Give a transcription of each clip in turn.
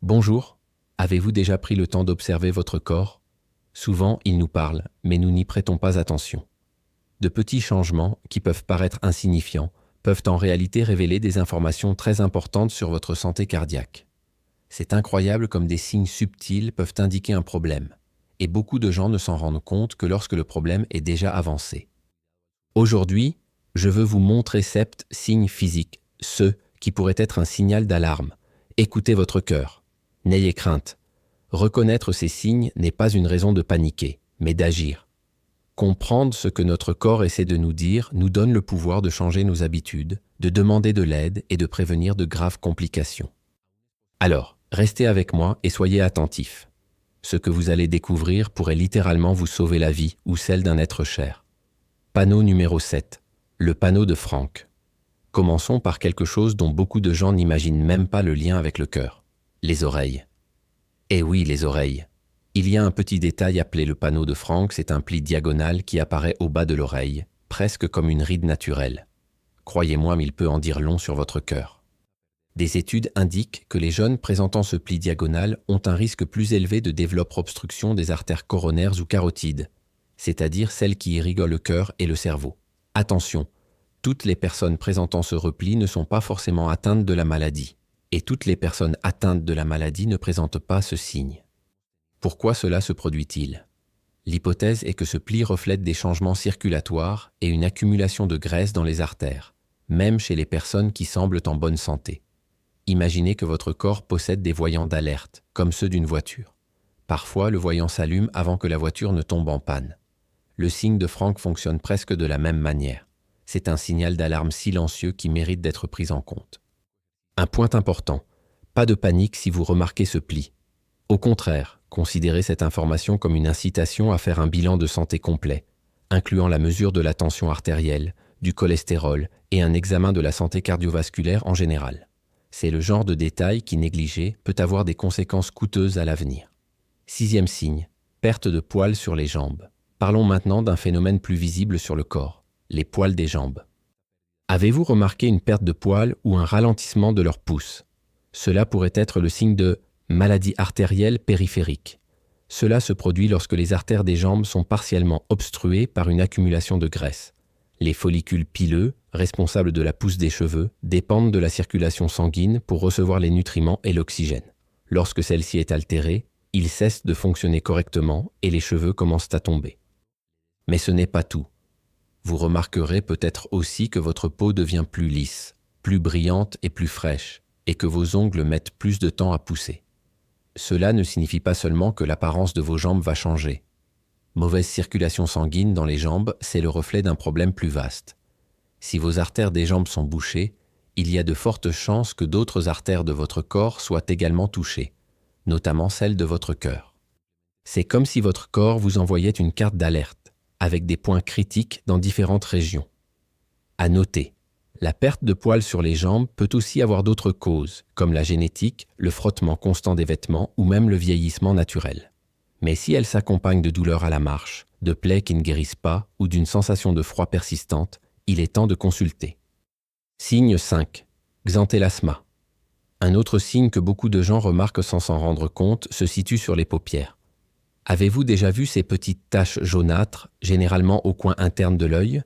Bonjour, avez-vous déjà pris le temps d'observer votre corps? Souvent, il nous parle, mais nous n'y prêtons pas attention. De petits changements, qui peuvent paraître insignifiants, peuvent en réalité révéler des informations très importantes sur votre santé cardiaque. C'est incroyable comme des signes subtils peuvent indiquer un problème, et beaucoup de gens ne s'en rendent compte que lorsque le problème est déjà avancé. Aujourd'hui, je veux vous montrer 7 signes physiques, ceux qui pourraient être un signal d'alarme. Écoutez votre cœur. N'ayez crainte. Reconnaître ces signes n'est pas une raison de paniquer, mais d'agir. Comprendre ce que notre corps essaie de nous dire nous donne le pouvoir de changer nos habitudes, de demander de l'aide et de prévenir de graves complications. Alors, restez avec moi et soyez attentifs. Ce que vous allez découvrir pourrait littéralement vous sauver la vie ou celle d'un être cher. Panneau numéro 7. Le panneau de Franck. Commençons par quelque chose dont beaucoup de gens n'imaginent même pas le lien avec le cœur. Les oreilles. Eh oui, les oreilles. Il y a un petit détail appelé le panneau de Franck, c'est un pli diagonal qui apparaît au bas de l'oreille, presque comme une ride naturelle. Croyez-moi, mais il peut en dire long sur votre cœur. Des études indiquent que les jeunes présentant ce pli diagonal ont un risque plus élevé de développer obstruction des artères coronaires ou carotides, c'est-à-dire celles qui irriguent le cœur et le cerveau. Attention, toutes les personnes présentant ce repli ne sont pas forcément atteintes de la maladie, et toutes les personnes atteintes de la maladie ne présentent pas ce signe. Pourquoi cela se produit-il? L'hypothèse est que ce pli reflète des changements circulatoires et une accumulation de graisse dans les artères, même chez les personnes qui semblent en bonne santé. Imaginez que votre corps possède des voyants d'alerte, comme ceux d'une voiture. Parfois, le voyant s'allume avant que la voiture ne tombe en panne. Le signe de Franck fonctionne presque de la même manière. C'est un signal d'alarme silencieux qui mérite d'être pris en compte. Un point important, pas de panique si vous remarquez ce pli. Au contraire, considérez cette information comme une incitation à faire un bilan de santé complet, incluant la mesure de la tension artérielle, du cholestérol et un examen de la santé cardiovasculaire en général. C'est le genre de détail qui, négligé, peut avoir des conséquences coûteuses à l'avenir. 6e signe, perte de poils sur les jambes. Parlons maintenant d'un phénomène plus visible sur le corps, les poils des jambes. Avez-vous remarqué une perte de poils ou un ralentissement de leurs pouces? Cela pourrait être le signe de maladie artérielle périphérique. Cela se produit lorsque les artères des jambes sont partiellement obstruées par une accumulation de graisse. Les follicules pileux, responsables de la pousse des cheveux, dépendent de la circulation sanguine pour recevoir les nutriments et l'oxygène. Lorsque celle-ci est altérée, ils cessent de fonctionner correctement et les cheveux commencent à tomber. Mais ce n'est pas tout. Vous remarquerez peut-être aussi que votre peau devient plus lisse, plus brillante et plus fraîche, et que vos ongles mettent plus de temps à pousser. Cela ne signifie pas seulement que l'apparence de vos jambes va changer. Mauvaise circulation sanguine dans les jambes, c'est le reflet d'un problème plus vaste. Si vos artères des jambes sont bouchées, il y a de fortes chances que d'autres artères de votre corps soient également touchées, notamment celles de votre cœur. C'est comme si votre corps vous envoyait une carte d'alerte, avec des points critiques dans différentes régions. À noter, la perte de poils sur les jambes peut aussi avoir d'autres causes, comme la génétique, le frottement constant des vêtements ou même le vieillissement naturel. Mais si elle s'accompagne de douleurs à la marche, de plaies qui ne guérissent pas ou d'une sensation de froid persistante, il est temps de consulter. Signe 5. Xanthelasma. Un autre signe que beaucoup de gens remarquent sans s'en rendre compte se situe sur les paupières. Avez-vous déjà vu ces petites taches jaunâtres, généralement au coin interne de l'œil?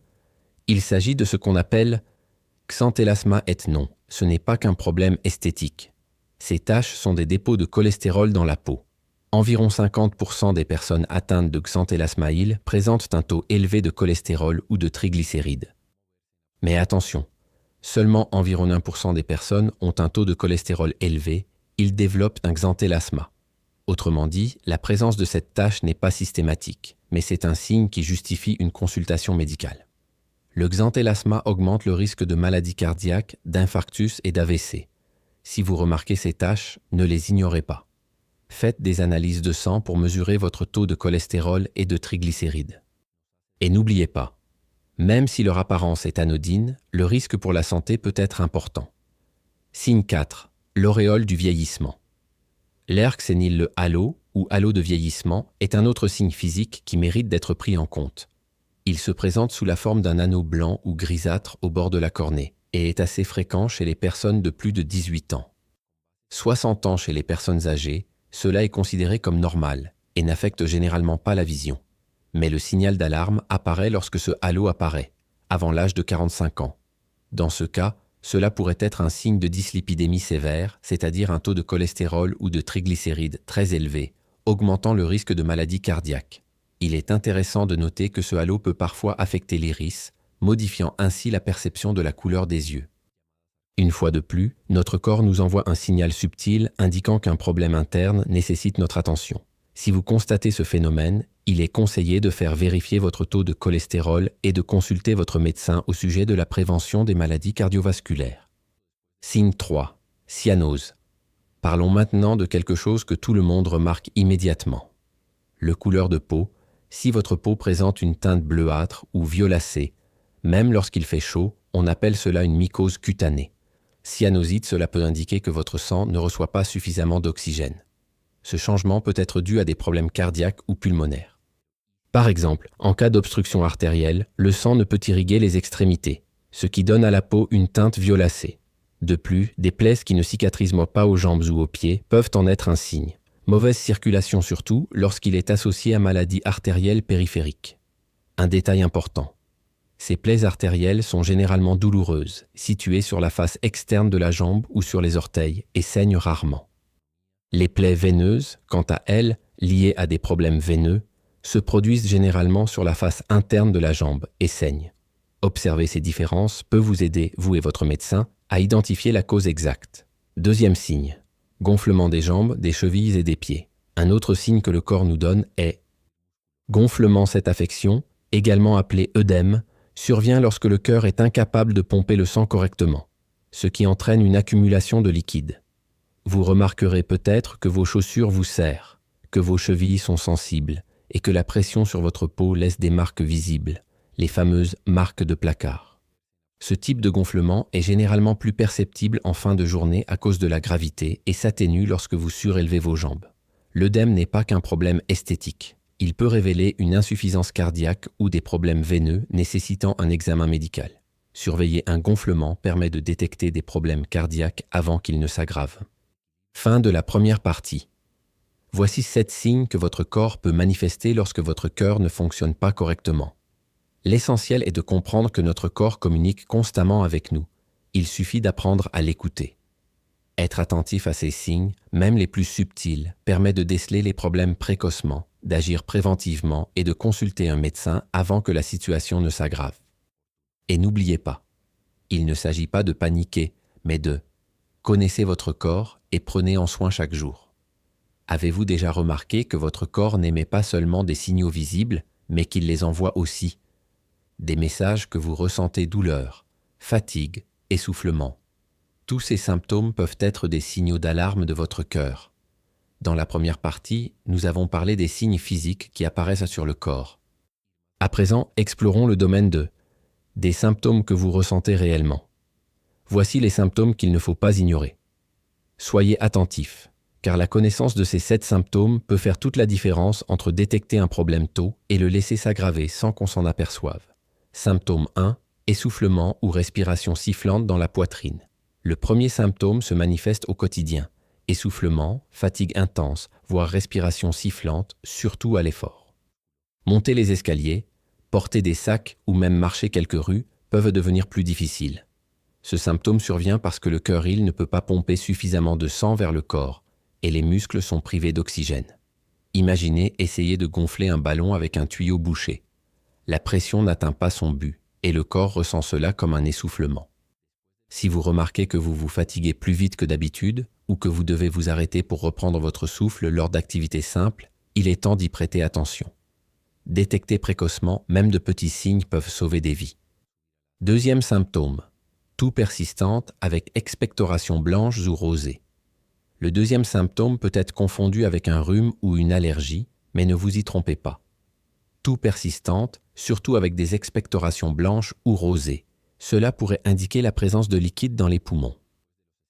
Il s'agit de ce qu'on appelle xanthelasma et non. Ce n'est pas qu'un problème esthétique. Ces taches sont des dépôts de cholestérol dans la peau. Environ 50% des personnes atteintes de xanthelasmaïl présentent un taux élevé de cholestérol ou de triglycérides. Mais attention, seulement environ 1% des personnes ont un taux de cholestérol élevé, ils développent un xanthelasma. Autrement dit, la présence de cette tache n'est pas systématique, mais c'est un signe qui justifie une consultation médicale. Le xanthelasma augmente le risque de maladies cardiaques, d'infarctus et d'AVC. Si vous remarquez ces taches, ne les ignorez pas. Faites des analyses de sang pour mesurer votre taux de cholestérol et de triglycérides. Et n'oubliez pas, même si leur apparence est anodine, le risque pour la santé peut être important. Signe 4. L'auréole du vieillissement. L'ERC sénile le halo ou halo de vieillissement est un autre signe physique qui mérite d'être pris en compte. Il se présente sous la forme d'un anneau blanc ou grisâtre au bord de la cornée et est assez fréquent chez les personnes de plus de 18 ans. 60 ans chez les personnes âgées, cela est considéré comme normal et n'affecte généralement pas la vision. Mais le signal d'alarme apparaît lorsque ce halo apparaît, avant l'âge de 45 ans. Dans ce cas, cela pourrait être un signe de dyslipidémie sévère, c'est-à-dire un taux de cholestérol ou de triglycérides très élevé, augmentant le risque de maladie cardiaque. Il est intéressant de noter que ce halo peut parfois affecter l'iris, modifiant ainsi la perception de la couleur des yeux. Une fois de plus, notre corps nous envoie un signal subtil indiquant qu'un problème interne nécessite notre attention. Si vous constatez ce phénomène, il est conseillé de faire vérifier votre taux de cholestérol et de consulter votre médecin au sujet de la prévention des maladies cardiovasculaires. Signe 3. Cyanose. Parlons maintenant de quelque chose que tout le monde remarque immédiatement. Le couleur de peau. Si votre peau présente une teinte bleuâtre ou violacée, même lorsqu'il fait chaud, on appelle cela une mycose cutanée. Cyanosite, cela peut indiquer que votre sang ne reçoit pas suffisamment d'oxygène. Ce changement peut être dû à des problèmes cardiaques ou pulmonaires. Par exemple, en cas d'obstruction artérielle, le sang ne peut irriguer les extrémités, ce qui donne à la peau une teinte violacée. De plus, des plaies qui ne cicatrisent pas aux jambes ou aux pieds peuvent en être un signe. Mauvaise circulation surtout lorsqu'il est associé à maladie artérielle périphérique. Un détail important. Ces plaies artérielles sont généralement douloureuses, situées sur la face externe de la jambe ou sur les orteils et saignent rarement. Les plaies veineuses, quant à elles, liées à des problèmes veineux, se produisent généralement sur la face interne de la jambe et saignent. Observer ces différences peut vous aider, vous et votre médecin, à identifier la cause exacte. Deuxième signe, gonflement des jambes, des chevilles et des pieds. Un autre signe que le corps nous donne est gonflement. Cette affection, également appelée œdème, survient lorsque le cœur est incapable de pomper le sang correctement, ce qui entraîne une accumulation de liquide. Vous remarquerez peut-être que vos chaussures vous serrent, que vos chevilles sont sensibles et que la pression sur votre peau laisse des marques visibles, les fameuses marques de placard. Ce type de gonflement est généralement plus perceptible en fin de journée à cause de la gravité et s'atténue lorsque vous surélevez vos jambes. L'œdème n'est pas qu'un problème esthétique. Il peut révéler une insuffisance cardiaque ou des problèmes veineux nécessitant un examen médical. Surveiller un gonflement permet de détecter des problèmes cardiaques avant qu'ils ne s'aggravent. Fin de la première partie. Voici 7 signes que votre corps peut manifester lorsque votre cœur ne fonctionne pas correctement. L'essentiel est de comprendre que notre corps communique constamment avec nous. Il suffit d'apprendre à l'écouter. Être attentif à ces signes, même les plus subtils, permet de déceler les problèmes précocement, d'agir préventivement et de consulter un médecin avant que la situation ne s'aggrave. Et n'oubliez pas, il ne s'agit pas de paniquer, mais de connaissez votre corps et prenez en soin chaque jour. Avez-vous déjà remarqué que votre corps n'émet pas seulement des signaux visibles, mais qu'il les envoie aussi? Des messages que vous ressentez douleur, fatigue, essoufflement. Tous ces symptômes peuvent être des signaux d'alarme de votre cœur. Dans la première partie, nous avons parlé des signes physiques qui apparaissent sur le corps. À présent, explorons le domaine des symptômes que vous ressentez réellement. Voici les symptômes qu'il ne faut pas ignorer. Soyez attentifs, car la connaissance de ces 7 symptômes peut faire toute la différence entre détecter un problème tôt et le laisser s'aggraver sans qu'on s'en aperçoive. Symptôme 1, essoufflement ou respiration sifflante dans la poitrine. Le premier symptôme se manifeste au quotidien. Essoufflement, fatigue intense, voire respiration sifflante, surtout à l'effort. Monter les escaliers, porter des sacs ou même marcher quelques rues peuvent devenir plus difficiles. Ce symptôme survient parce que le cœur ne peut pas pomper suffisamment de sang vers le corps et les muscles sont privés d'oxygène. Imaginez essayer de gonfler un ballon avec un tuyau bouché. La pression n'atteint pas son but et le corps ressent cela comme un essoufflement. Si vous remarquez que vous vous fatiguez plus vite que d'habitude ou que vous devez vous arrêter pour reprendre votre souffle lors d'activités simples, il est temps d'y prêter attention. Détecter précocement, même de petits signes peuvent sauver des vies. Deuxième symptôme, toux persistante avec expectoration blanche ou rosée. Le deuxième symptôme peut être confondu avec un rhume ou une allergie, mais ne vous y trompez pas. Toux persistante, surtout avec des expectorations blanches ou rosées. Cela pourrait indiquer la présence de liquide dans les poumons.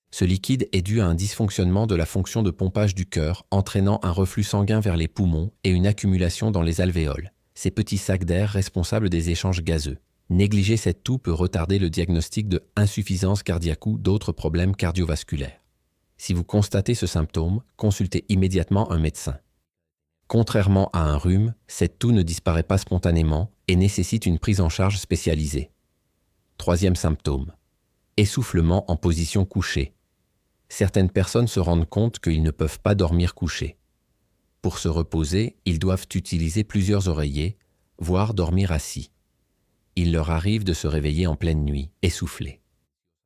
Ce liquide est dû à un dysfonctionnement de la fonction de pompage du cœur, entraînant un reflux sanguin vers les poumons et une accumulation dans les alvéoles, ces petits sacs d'air responsables des échanges gazeux. Négliger cette toux peut retarder le diagnostic de insuffisance cardiaque ou d'autres problèmes cardiovasculaires. Si vous constatez ce symptôme, consultez immédiatement un médecin. Contrairement à un rhume, cette toux ne disparaît pas spontanément et nécessite une prise en charge spécialisée. Troisième symptôme. Essoufflement en position couchée. Certaines personnes se rendent compte qu'ils ne peuvent pas dormir couchés. Pour se reposer, ils doivent utiliser plusieurs oreillers, voire dormir assis. Il leur arrive de se réveiller en pleine nuit, essoufflés.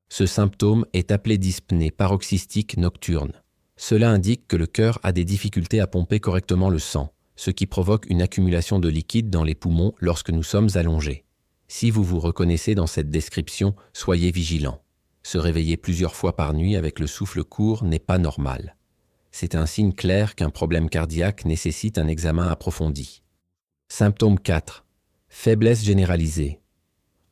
Ce symptôme est appelé dyspnée paroxystique nocturne. Cela indique que le cœur a des difficultés à pomper correctement le sang, ce qui provoque une accumulation de liquide dans les poumons lorsque nous sommes allongés. Si vous vous reconnaissez dans cette description, soyez vigilant. Se réveiller plusieurs fois par nuit avec le souffle court n'est pas normal. C'est un signe clair qu'un problème cardiaque nécessite un examen approfondi. Symptôme 4. Faiblesse généralisée.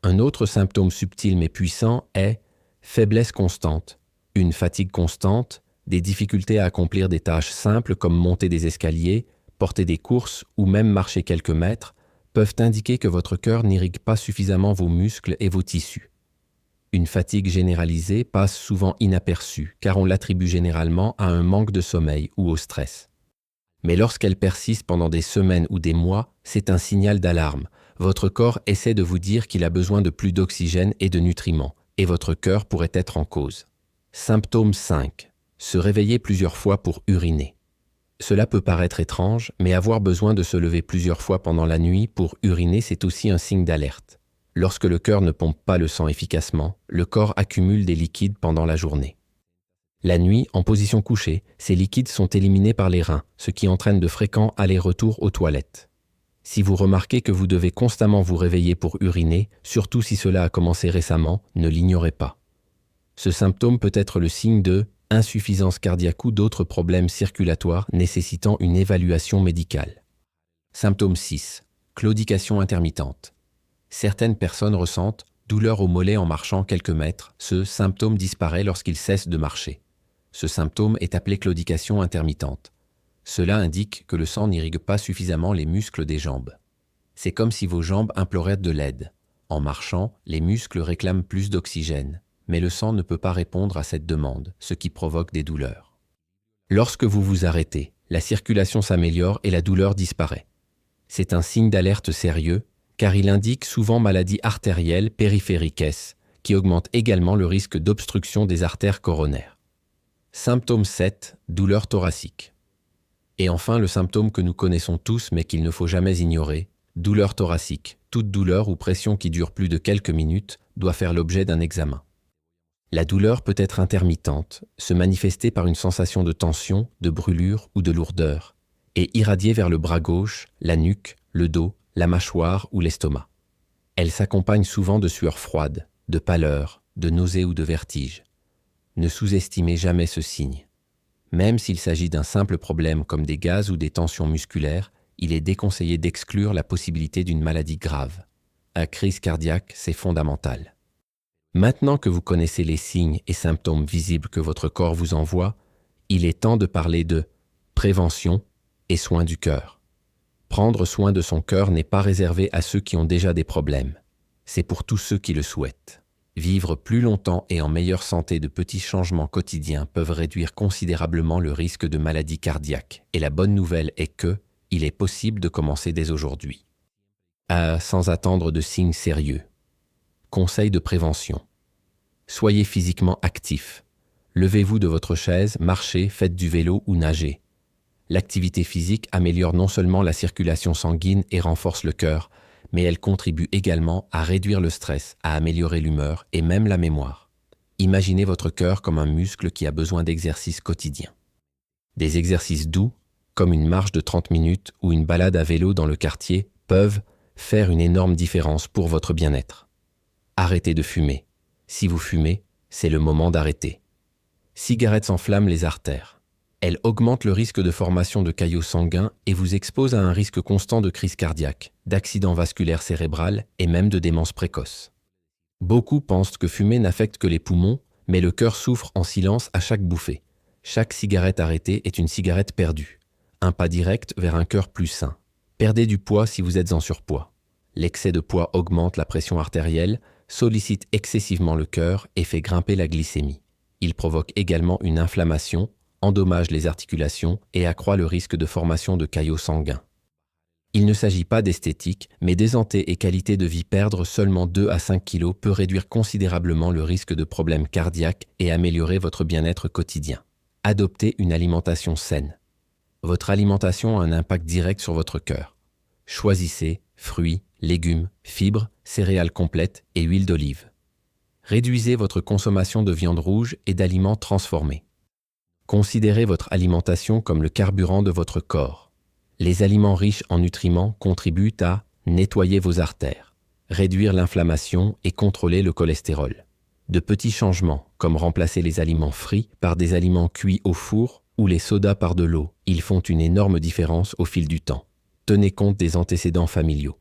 Un autre symptôme subtil mais puissant est faiblesse constante, une fatigue constante, des difficultés à accomplir des tâches simples comme monter des escaliers, porter des courses ou même marcher quelques mètres, peuvent indiquer que votre cœur n'irrigue pas suffisamment vos muscles et vos tissus. Une fatigue généralisée passe souvent inaperçue car on l'attribue généralement à un manque de sommeil ou au stress. Mais lorsqu'elle persiste pendant des semaines ou des mois, c'est un signal d'alarme. Votre corps essaie de vous dire qu'il a besoin de plus d'oxygène et de nutriments, et votre cœur pourrait être en cause. Symptôme 5. Se réveiller plusieurs fois pour uriner. Cela peut paraître étrange, mais avoir besoin de se lever plusieurs fois pendant la nuit pour uriner, c'est aussi un signe d'alerte. Lorsque le cœur ne pompe pas le sang efficacement, le corps accumule des liquides pendant la journée. La nuit, en position couchée, ces liquides sont éliminés par les reins, ce qui entraîne de fréquents allers-retours aux toilettes. Si vous remarquez que vous devez constamment vous réveiller pour uriner, surtout si cela a commencé récemment, ne l'ignorez pas. Ce symptôme peut être le signe de insuffisance cardiaque ou d'autres problèmes circulatoires nécessitant une évaluation médicale. Symptôme 6. Claudication intermittente. Certaines personnes ressentent douleur au mollet en marchant quelques mètres. Ce symptôme disparaît lorsqu'ils cessent de marcher. Ce symptôme est appelé claudication intermittente. Cela indique que le sang n'irrigue pas suffisamment les muscles des jambes. C'est comme si vos jambes imploraient de l'aide. En marchant, les muscles réclament plus d'oxygène, mais le sang ne peut pas répondre à cette demande, ce qui provoque des douleurs. Lorsque vous vous arrêtez, la circulation s'améliore et la douleur disparaît. C'est un signe d'alerte sérieux, car il indique souvent maladie artérielle périphérique S, qui augmente également le risque d'obstruction des artères coronaires. Symptôme 7, douleur thoracique. Et enfin, le symptôme que nous connaissons tous mais qu'il ne faut jamais ignorer, douleur thoracique. Toute douleur ou pression qui dure plus de quelques minutes doit faire l'objet d'un examen. La douleur peut être intermittente, se manifester par une sensation de tension, de brûlure ou de lourdeur, et irradier vers le bras gauche, la nuque, le dos, la mâchoire ou l'estomac. Elle s'accompagne souvent de sueur froide, de pâleur, de nausées ou de vertige. Ne sous-estimez jamais ce signe. Même s'il s'agit d'un simple problème comme des gaz ou des tensions musculaires, il est déconseillé d'exclure la possibilité d'une maladie grave. La crise cardiaque, c'est fondamental. Maintenant que vous connaissez les signes et symptômes visibles que votre corps vous envoie, il est temps de parler de prévention et soins du cœur. Prendre soin de son cœur n'est pas réservé à ceux qui ont déjà des problèmes. C'est pour tous ceux qui le souhaitent. Vivre plus longtemps et en meilleure santé, de petits changements quotidiens peuvent réduire considérablement le risque de maladie cardiaque. Et la bonne nouvelle est que il est possible de commencer dès aujourd'hui. Sans attendre de signes sérieux. Conseils de prévention. Soyez physiquement actif. Levez-vous de votre chaise, marchez, faites du vélo ou nagez. L'activité physique améliore non seulement la circulation sanguine et renforce le cœur, mais elle contribue également à réduire le stress, à améliorer l'humeur et même la mémoire. Imaginez votre cœur comme un muscle qui a besoin d'exercices quotidiens. Des exercices doux, comme une marche de 30 minutes ou une balade à vélo dans le quartier, peuvent faire une énorme différence pour votre bien-être. Arrêtez de fumer. Si vous fumez, c'est le moment d'arrêter. Cigarettes enflamment les artères. Elle augmente le risque de formation de caillots sanguins et vous expose à un risque constant de crise cardiaque, d'accident vasculaire cérébral et même de démence précoce. Beaucoup pensent que fumer n'affecte que les poumons, mais le cœur souffre en silence à chaque bouffée. Chaque cigarette arrêtée est une cigarette perdue. Un pas direct vers un cœur plus sain. Perdez du poids si vous êtes en surpoids. L'excès de poids augmente la pression artérielle, sollicite excessivement le cœur et fait grimper la glycémie. Il provoque également une inflammation, endommage les articulations et accroît le risque de formation de caillots sanguins. Il ne s'agit pas d'esthétique, mais désanté et qualité de vie. Perdre seulement 2 à 5 kilos peut réduire considérablement le risque de problèmes cardiaques et améliorer votre bien-être quotidien. Adoptez une alimentation saine. Votre alimentation a un impact direct sur votre cœur. Choisissez fruits, légumes, fibres, céréales complètes et huile d'olive. Réduisez votre consommation de viande rouge et d'aliments transformés. Considérez votre alimentation comme le carburant de votre corps. Les aliments riches en nutriments contribuent à nettoyer vos artères, réduire l'inflammation et contrôler le cholestérol. De petits changements, comme remplacer les aliments frits par des aliments cuits au four ou les sodas par de l'eau, ils font une énorme différence au fil du temps. Tenez compte des antécédents familiaux.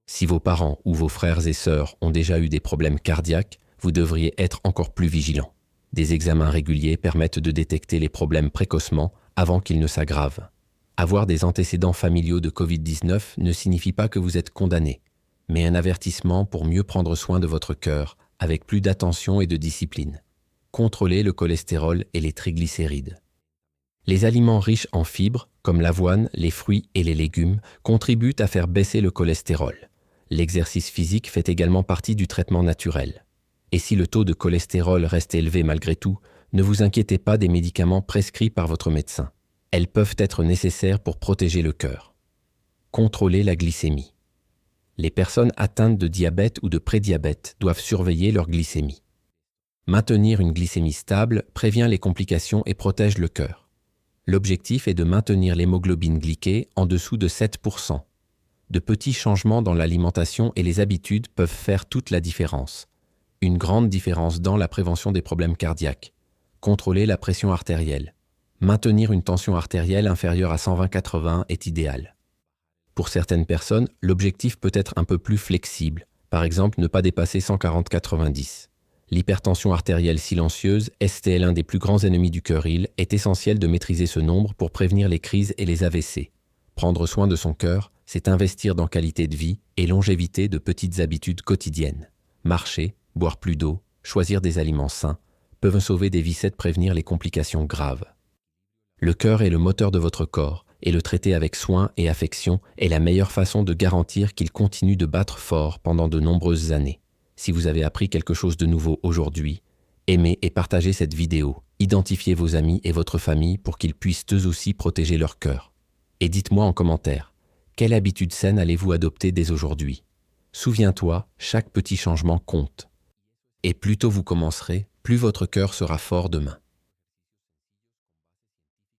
Si vos parents ou vos frères et sœurs ont déjà eu des problèmes cardiaques, vous devriez être encore plus vigilant. Des examens réguliers permettent de détecter les problèmes précocement avant qu'ils ne s'aggravent. Avoir des antécédents familiaux de Covid-19 ne signifie pas que vous êtes condamné, mais un avertissement pour mieux prendre soin de votre cœur avec plus d'attention et de discipline. Contrôlez le cholestérol et les triglycérides. Les aliments riches en fibres, comme l'avoine, les fruits et les légumes, contribuent à faire baisser le cholestérol. L'exercice physique fait également partie du traitement naturel. Et si le taux de cholestérol reste élevé malgré tout, ne vous inquiétez pas des médicaments prescrits par votre médecin. Elles peuvent être nécessaires pour protéger le cœur. Contrôlez la glycémie. Les personnes atteintes de diabète ou de prédiabète doivent surveiller leur glycémie. Maintenir une glycémie stable prévient les complications et protège le cœur. L'objectif est de maintenir l'hémoglobine glyquée en dessous de 7%. De petits changements dans l'alimentation et les habitudes peuvent faire toute la différence. Une grande différence dans la prévention des problèmes cardiaques. Contrôler la pression artérielle. Maintenir une tension artérielle inférieure à 120/80 est idéal. Pour certaines personnes, l'objectif peut être un peu plus flexible, par exemple ne pas dépasser 140/90. L'hypertension artérielle silencieuse, est l'un des plus grands ennemis du cœur. Il est essentiel de maîtriser ce nombre pour prévenir les crises et les AVC. Prendre soin de son cœur, c'est investir dans qualité de vie et longévité de petites habitudes quotidiennes. Marcher, boire plus d'eau, choisir des aliments sains, peuvent sauver des vies et prévenir les complications graves. Le cœur est le moteur de votre corps, et le traiter avec soin et affection est la meilleure façon de garantir qu'il continue de battre fort pendant de nombreuses années. Si vous avez appris quelque chose de nouveau aujourd'hui, aimez et partagez cette vidéo. Identifiez vos amis et votre famille pour qu'ils puissent eux aussi protéger leur cœur. Et dites-moi en commentaire, quelle habitude saine allez-vous adopter dès aujourd'hui? Souviens-toi, chaque petit changement compte. Et plus tôt vous commencerez, plus votre cœur sera fort demain.